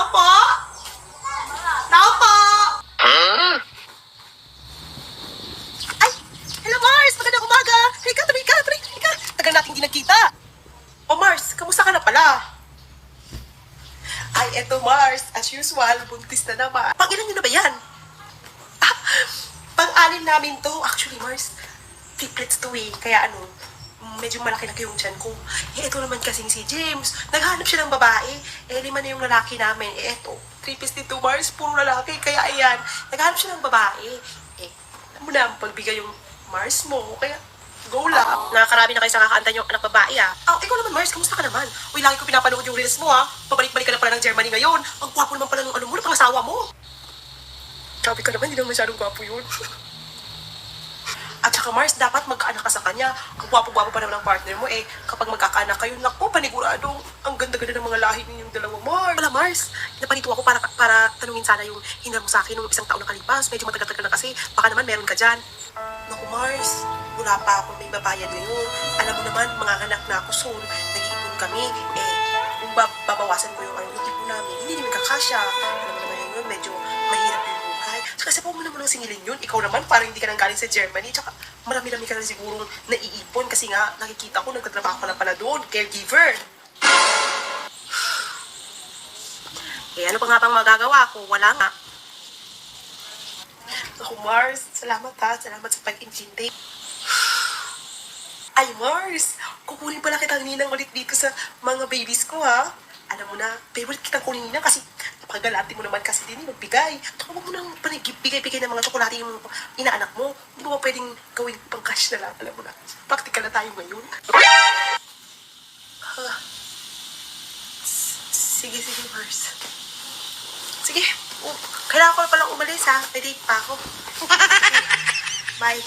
po? Tao po? Ay! Hello, Mars! Magandang umaga! Halika, halika! Tagal natin hindi nagkita. O, Mars, kamusta ka na pala? Ay, eto, Mars. As usual, buntis na naman. Pang-ilan nyo na ba yan? Ah, pang-anim namin to. Actually, Mars, triplets to eh. Kaya medyo malaki-laki yung tiyan ko. Eh, ito naman kasing si James. Naghanap siya ng babae. Eh, 5 na yung lalaki namin. Eh, eto, triples dito, Mars. Puro lalaki. Kaya ayan, naghanap siya ng babae. Eh, alam mo na, pagbigay yung Mars mo. Kaya, go lang. Nakakarami na kayo sa kakanta yung anak babae, ah. Oh, ikaw naman, Mars. Kamusta ka naman? Uy, lagi ko pinapanood yung reels mo, ah. Pabalik-balik ka na pala ng Germany ngayon. Ang gwapo naman pala ng ano mo, ng pangasawa mo. Sabi ka naman, hindi naman masyadong gwapo yun. At saka Mars, dapat magkaanak ka sa kanya. Ang gwapo-gwapo pa naman ang partner mo eh. Kapag magkakaanak kayo, naku, paniguradong ang ganda-ganda ng mga lahi ninyong dalawa, Mars. Wala, Mars. Napanito ako para tanungin sana yung hinala mo sa akin nung isang taon nakalipas. Medyo matagal-tagal na kasi. Baka naman meron ka dyan. Naku, Mars. Wala pa ako may babayan ngayon. Alam mo naman, mga anak na ako soon. Nag-iipon kami. Eh, kung babawasan ko yung ipon namin, hindi namin kakasya. Alam mo naman yun, medyo mahirap yung buhay. Kasi po mo naman ang singilin yun. Ikaw naman, parang hindi ka nang galing sa Germany. Tsaka marami-rami ka na sigurong naiipon kasi nga nakikita ko nagtatrabaho ka na pala doon. Caregiver. Eh, ano pa nga pang magagawa ko? Wala nga. Ako, Mars. Salamat ha. Salamat sa pag-intindi. Ay, Mars. Kukunin pala kitang ninang ulit dito sa mga babies ko, ha? Alam mo na, favorite kitang kunin ninang kasi napakagalante mo naman kasi din magbigay. Tsaka huwag mo nang bigay-bigay ng mga tsokolate yung inaanak mo. Hindi mo ba pwedeng gawin pang cash na lang? Alam mo na, practical na tayo ngayon. Sige, Mars. Sige, kailangan ko na palang umalis ha. May date pa ako. Bye.